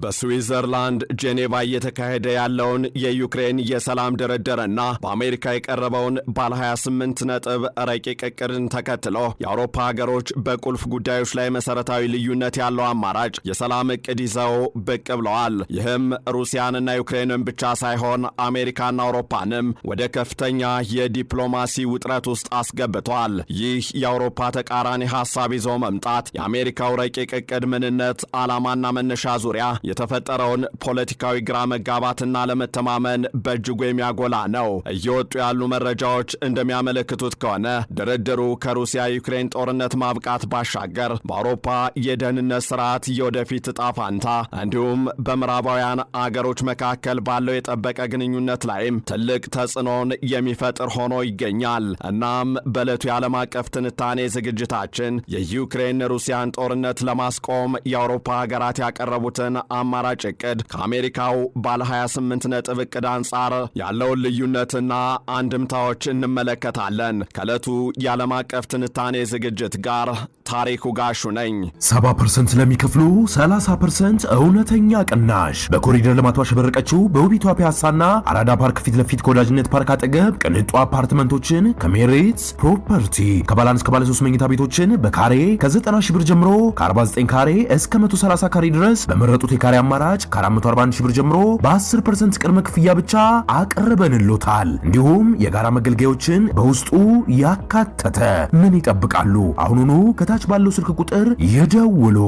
በስዊዘርላንድ ጄኔቫ እየተካሄደ ያለውን የዩክሬን የሰላም ድርድርና በአሜሪካ የቀረበውን ባለ 28 ነጥብ ረቂቅ ዕቅድን ተከትሎ የአውሮፓ ሀገሮች በቁልፍ ጉዳዮች ላይ መሰረታዊ ልዩነት ያለው አማራጭ የሰላም ዕቅድ ይዘው ብቅ ብለዋል። ይህም ሩሲያንና ዩክሬንን ብቻ ሳይሆን አሜሪካና አውሮፓንም ወደ ከፍተኛ የዲፕሎማሲ ውጥረት ውስጥ አስገብቷል። ይህ የአውሮፓ ተቃራኒ ሐሳብ ይዞ መምጣት የአሜሪካው ረቂቅ ዕቅድ ምንነት፣ ዓላማና መነሻ ዙሪያ የተፈጠረውን ፖለቲካዊ ግራ መጋባትና ለመተማመን በእጅጉ የሚያጎላ ነው። እየወጡ ያሉ መረጃዎች እንደሚያመለክቱት ከሆነ ድርድሩ ከሩሲያ ዩክሬን ጦርነት ማብቃት ባሻገር በአውሮፓ የደህንነት ስርዓት የወደፊት ዕጣ ፈንታ እንዲሁም በምዕራባውያን አገሮች መካከል ባለው የጠበቀ ግንኙነት ላይም ትልቅ ተጽዕኖን የሚፈጥር ሆኖ ይገኛል። እናም በዕለቱ የዓለም አቀፍ ትንታኔ ዝግጅታችን የዩክሬን ሩሲያን ጦርነት ለማስቆም የአውሮፓ ሀገራት ያቀረቡትን አማራጭ ዕቅድ ከአሜሪካው ባለ 28 ነጥብ ዕቅድ አንጻር ያለውን ልዩነትና አንድምታዎች እንመለከታለን። ከዕለቱ የዓለም አቀፍ ትንታኔ ዝግጅት ጋር ታሪኩ ጋሹ ነኝ። 70% ለሚከፍሉ 30% እውነተኛ ቅናሽ በኮሪደር ልማቷ ያሸበረቀችው በውቢቷ ፒያሳና አራዳ ፓርክ ፊት ለፊት ከወዳጅነት ፓርክ አጠገብ ቅንጡ አፓርትመንቶችን ከሜሪትስ ፕሮፐርቲ ከባለ 1 እስከ ባለ 3 መኝታ ቤቶችን በካሬ ከ90 ሺህ ብር ጀምሮ ከ49 ካሬ እስከ 130 ካሬ ድረስ በመረጡት የካሬ አማራጭ ከ441 ሺህ ብር ጀምሮ በ10% ቅድመ ክፍያ ብቻ አቀርበንሎታል። እንዲሁም የጋራ መገልገያዎችን በውስጡ ያካተተ። ምን ይጠብቃሉ? አሁኑኑ ከታች ባለው ስልክ ቁጥር ይደውሉ።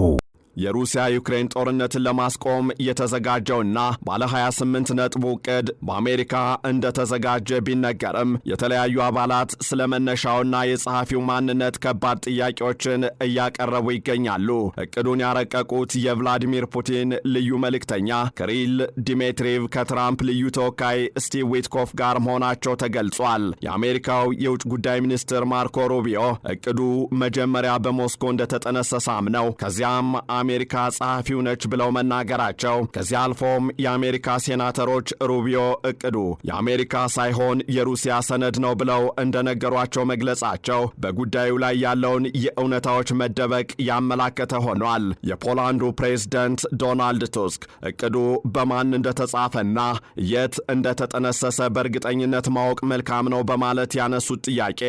የሩሲያ ዩክሬን ጦርነትን ለማስቆም የተዘጋጀውና ባለ 28 ነጥቡ ዕቅድ በአሜሪካ እንደተዘጋጀ ቢነገርም የተለያዩ አባላት ስለመነሻውና የጸሐፊው ማንነት ከባድ ጥያቄዎችን እያቀረቡ ይገኛሉ። ዕቅዱን ያረቀቁት የቭላዲሚር ፑቲን ልዩ መልእክተኛ ክሪል ዲሜትሪቭ ከትራምፕ ልዩ ተወካይ ስቲቭ ዊትኮፍ ጋር መሆናቸው ተገልጿል። የአሜሪካው የውጭ ጉዳይ ሚኒስትር ማርኮ ሩቢዮ ዕቅዱ መጀመሪያ በሞስኮ እንደተጠነሰሰ አምነው ከዚያም አሜሪካ ጸሐፊው ነች ብለው መናገራቸው፣ ከዚያ አልፎም የአሜሪካ ሴናተሮች ሩቢዮ ዕቅዱ የአሜሪካ ሳይሆን የሩሲያ ሰነድ ነው ብለው እንደነገሯቸው መግለጻቸው በጉዳዩ ላይ ያለውን የእውነታዎች መደበቅ ያመላከተ ሆኗል። የፖላንዱ ፕሬዝደንት ዶናልድ ቱስክ ዕቅዱ በማን እንደተጻፈና የት እንደተጠነሰሰ በእርግጠኝነት ማወቅ መልካም ነው በማለት ያነሱት ጥያቄ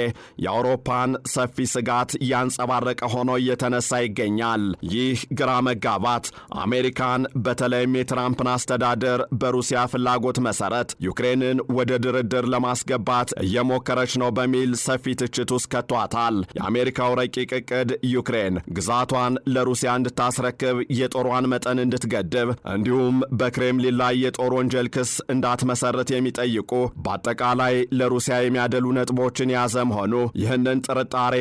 የአውሮፓን ሰፊ ስጋት ያንጸባረቀ ሆኖ እየተነሳ ይገኛል። ይህ ግራ መጋባት አሜሪካን በተለይም የትራምፕን አስተዳደር በሩሲያ ፍላጎት መሰረት ዩክሬንን ወደ ድርድር ለማስገባት እየሞከረች ነው በሚል ሰፊ ትችት ውስጥ ከቷታል። የአሜሪካው ረቂቅ ዕቅድ ዩክሬን ግዛቷን ለሩሲያ እንድታስረክብ፣ የጦሯን መጠን እንድትገድብ እንዲሁም በክሬምሊን ላይ የጦር ወንጀል ክስ እንዳትመሰርት የሚጠይቁ በአጠቃላይ ለሩሲያ የሚያደሉ ነጥቦችን የያዘ መሆኑ ይህንን ጥርጣሬ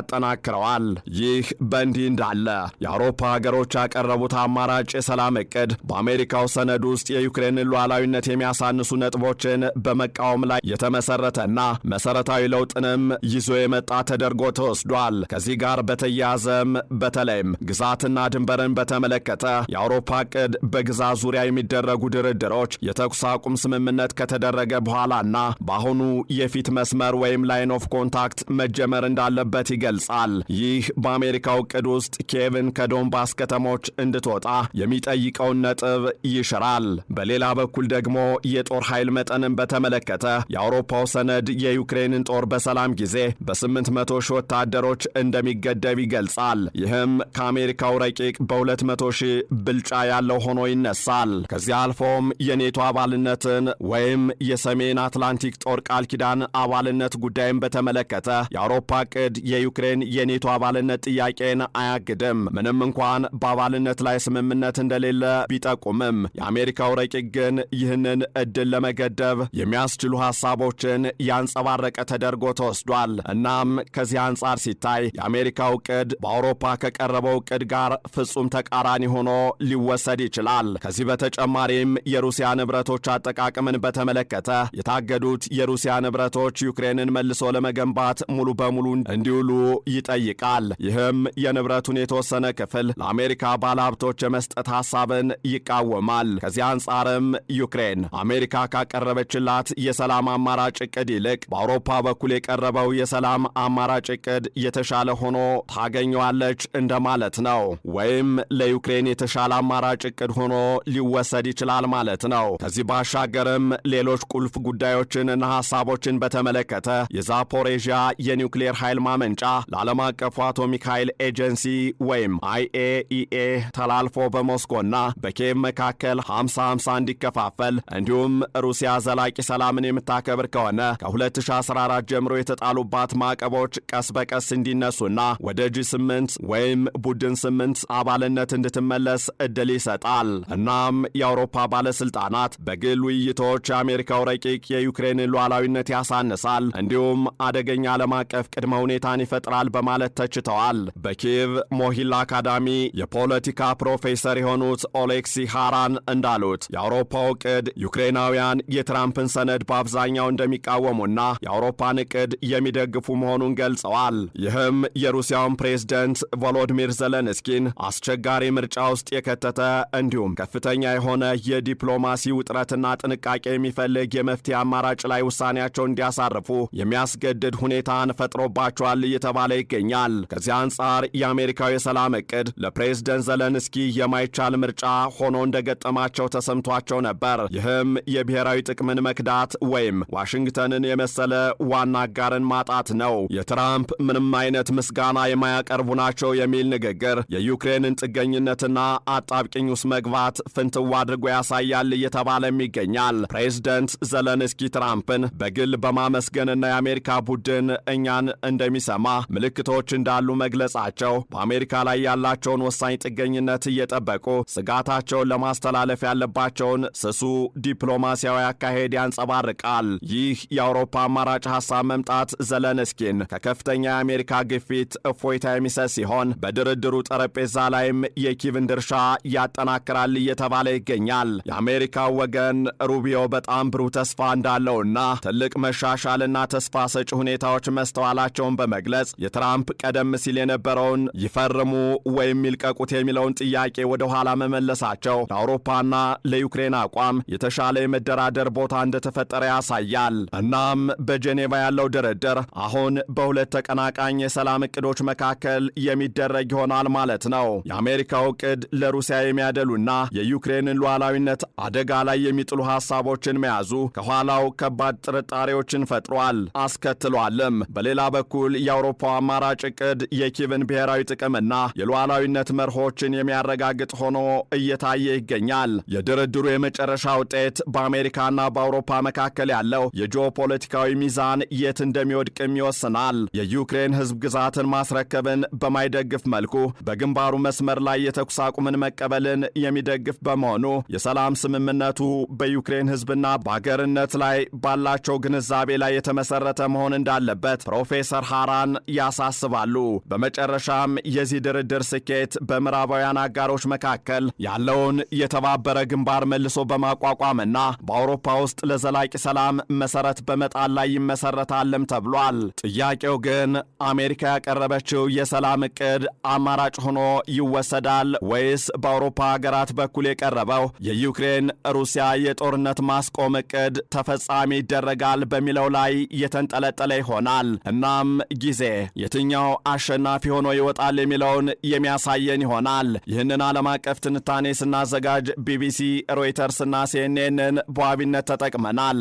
ያጠናክረዋል። ይህ በእንዲህ እንዳለ የአውሮፓ ሀገሮች ያቀረቡት አማራጭ የሰላም ዕቅድ በአሜሪካው ሰነድ ውስጥ የዩክሬንን ሉዓላዊነት የሚያሳንሱ ነጥቦችን በመቃወም ላይ የተመሰረተና መሰረታዊ ለውጥንም ይዞ የመጣ ተደርጎ ተወስዷል። ከዚህ ጋር በተያያዘም በተለይም ግዛትና ድንበርን በተመለከተ የአውሮፓ ዕቅድ በግዛት ዙሪያ የሚደረጉ ድርድሮች የተኩስ አቁም ስምምነት ከተደረገ በኋላና በአሁኑ የፊት መስመር ወይም ላይን ኦፍ ኮንታክት መጀመር እንዳለበት ይገልጻል። ይህ በአሜሪካው ዕቅድ ውስጥ ኪየቭን ከዶንባስ ከተሞች እንድትወጣ የሚጠይቀውን ነጥብ ይሽራል። በሌላ በኩል ደግሞ የጦር ኃይል መጠንን በተመለከተ የአውሮፓው ሰነድ የዩክሬንን ጦር በሰላም ጊዜ በ800 ሺህ ወታደሮች እንደሚገደብ ይገልጻል። ይህም ከአሜሪካው ረቂቅ በ200 ሺህ ብልጫ ያለው ሆኖ ይነሳል። ከዚህ አልፎም የኔቶ አባልነትን ወይም የሰሜን አትላንቲክ ጦር ቃል ኪዳን አባልነት ጉዳይን በተመለከተ የአውሮፓ ዕቅድ የዩክሬን የኔቶ አባልነት ጥያቄን አያግድም። ምንም እንኳን በአባልነት ላይ ስምምነት እንደሌለ ቢጠቁምም የአሜሪካው ረቂቅ ግን ይህንን ዕድል ለመገደብ የሚያስችሉ ሐሳቦችን ያንጸባረቀ ተደርጎ ተወስዷል። እናም ከዚህ አንጻር ሲታይ የአሜሪካው ዕቅድ በአውሮፓ ከቀረበው ዕቅድ ጋር ፍጹም ተቃራኒ ሆኖ ሊወሰድ ይችላል። ከዚህ በተጨማሪም የሩሲያ ንብረቶች አጠቃቀምን በተመለከተ የታገዱት የሩሲያ ንብረቶች ዩክሬንን መልሶ ለመገንባት ሙሉ በሙሉ እንዲውሉ ይጠይቃል። ይህም የንብረቱን የተወሰነ ክፍል ለአሜሪካ ባለሀብቶች የመስጠት ሐሳብን ይቃወማል። ከዚህ አንጻርም ዩክሬን አሜሪካ ካቀረበችላት የሰላም አማራጭ ዕቅድ ይልቅ በአውሮፓ በኩል የቀረበው የሰላም አማራጭ ዕቅድ የተሻለ ሆኖ ታገኘዋለች እንደማለት ነው። ወይም ለዩክሬን የተሻለ አማራጭ ዕቅድ ሆኖ ሊወሰድ ይችላል ማለት ነው። ከዚህ ባሻገርም ሌሎች ቁልፍ ጉዳዮችንና ሐሳቦችን በተመለከተ የዛፖሬዥያ የኒውክሌር ኃይል ማመንጫ ለዓለም አቀፉ አቶሚክ ኃይል ኤጀንሲ ወይም IAEA ተላልፎ በሞስኮና በኪየቭ መካከል 50-50 እንዲከፋፈል እንዲሁም ሩሲያ ዘላቂ ሰላምን የምታከብር ከሆነ ከ2014 ጀምሮ የተጣሉባት ማዕቀቦች ቀስ በቀስ እንዲነሱና ወደ G8 ወይም ቡድን 8 አባልነት እንድትመለስ ዕድል ይሰጣል። እናም የአውሮፓ ባለስልጣናት በግል ውይይቶች የአሜሪካው ረቂቅ የዩክሬንን ሉዓላዊነት ያሳንሳል እንዲሁም አደገኛ ዓለም አቀፍ ቅድመ ሁኔታን ይፈጥራል በማለት ተችተዋል። በኪየቭ ሞሂላ አካዳሚ የፖለቲካ ፕሮፌሰር የሆኑት ኦሌክሲ ሃራን እንዳሉት የአውሮፓው ዕቅድ ዩክሬናውያን የትራምፕን ሰነድ በአብዛኛው እንደሚቃወሙና የአውሮፓን ዕቅድ የሚደግፉ መሆኑን ገልጸዋል። ይህም የሩሲያውን ፕሬዝደንት ቮሎዲሚር ዘለንስኪን አስቸጋሪ ምርጫ ውስጥ የከተተ እንዲሁም ከፍተኛ የሆነ የዲፕሎማሲ ውጥረትና ጥንቃቄ የሚፈልግ የመፍትሄ አማራጭ ላይ ውሳኔያቸውን እንዲያሳርፉ የሚያስገድድ ሁኔታን ፈጥሮባቸዋል እየተባለ ይገኛል። ከዚህ አንጻር የአሜሪካው የሰላም ዕቅድ ለፕሬዝደንት ዘለንስኪ የማይቻል ምርጫ ሆኖ እንደገጠማቸው ተሰምቷቸው ነበር። ይህም የብሔራዊ ጥቅምን መክዳት ወይም ዋሽንግተንን የመሰለ ዋና አጋርን ማጣት ነው። የትራምፕ ምንም አይነት ምስጋና የማያቀርቡ ናቸው የሚል ንግግር የዩክሬንን ጥገኝነትና አጣብቂኝ ውስጥ መግባት ፍንትው አድርጎ ያሳያል እየተባለም ይገኛል። ፕሬዝደንት ዘለንስኪ ትራምፕን በግል በማመስገንና የአሜሪካ ቡድን እኛን እንደሚሰማ ምልክቶች እንዳሉ መግለጻቸው በአሜሪካ ላይ ያላቸውን ወሳኝ ጥገኝነት እየጠበቁ ስጋታቸውን ለማስተላለፍ ያለባቸውን ስሱ ዲፕሎማሲያዊ አካሄድ ያንጸባርቃል። ይህ የአውሮፓ አማራጭ ሐሳብ መምጣት ዘለንስኪን ከከፍተኛ የአሜሪካ ግፊት እፎይታ የሚሰጥ ሲሆን በድርድሩ ጠረጴዛ ላይም የኪቭን ድርሻ ያጠናክራል እየተባለ ይገኛል። የአሜሪካው ወገን ሩቢዮ በጣም ብሩህ ተስፋ እንዳለውና ትልቅ መሻሻልና ተስፋ ሰጪ ሁኔታዎች መስተዋላቸውን በመግለጽ የትራምፕ ቀደም ሲል የነበረውን ይፈርሙ ወይም ይልቀቁት የሚለውን ጥያቄ ወደ ኋላ መመለሳቸው ለአውሮፓና ለዩክሬን አቋም የተሻለ የመደራደር ቦታ እንደተፈጠረ ያሳያል። እናም በጄኔቫ ያለው ድርድር አሁን በሁለት ተቀናቃኝ የሰላም ዕቅዶች መካከል የሚደረግ ይሆናል ማለት ነው። የአሜሪካው ዕቅድ ለሩሲያ የሚያደሉና የዩክሬንን ሉዓላዊነት አደጋ ላይ የሚጥሉ ሐሳቦችን መያዙ ከኋላው ከባድ ጥርጣሬዎችን ፈጥሯል አስከትሏልም። በሌላ በኩል የአውሮፓው አማራጭ ዕቅድ የኪየቭን ብሔራዊ ጥቅምና የሉዓላዊነት መርሆችን የሚያረጋግጥ ሆኖ እየታየ ይገኛል። የድርድሩ የመጨረሻ ውጤት በአሜሪካና በአውሮፓ መካከል ያለው የጂኦፖለቲካዊ ሚዛን የት እንደሚወድቅም ይወስናል። የዩክሬን ሕዝብ ግዛትን ማስረከብን በማይደግፍ መልኩ በግንባሩ መስመር ላይ የተኩስ አቁምን መቀበልን የሚደግፍ በመሆኑ የሰላም ስምምነቱ በዩክሬን ሕዝብና በአገርነት ላይ ባላቸው ግንዛቤ ላይ የተመሰረተ መሆን እንዳለበት ፕሮፌሰር ሃራን ያሳስባሉ። በመጨረሻም የዚህ ድርድር ስኬት በምዕራባውያን አጋሮች መካከል ያለውን የተባበረ ግንባር መልሶ በማቋቋምና በአውሮፓ ውስጥ ለዘላቂ ሰላም መሰረት በመጣል ላይ ይመሰረታልም ተብሏል። ጥያቄው ግን አሜሪካ ያቀረበችው የሰላም ዕቅድ አማራጭ ሆኖ ይወሰዳል ወይስ በአውሮፓ ሀገራት በኩል የቀረበው የዩክሬን ሩሲያ የጦርነት ማስቆም ዕቅድ ተፈጻሚ ይደረጋል በሚለው ላይ የተንጠለጠለ ይሆናል። እናም ጊዜ የትኛው አሸናፊ ሆኖ ይወጣል የሚለውን የሚያሳየን ይሆናል። ይህንን ዓለም አቀፍ ትንታኔ ስናዘጋጅ ቢቢሲ፣ ሮይተርስና ሲኤንኤንን በዋቢነት ተጠቅመናል።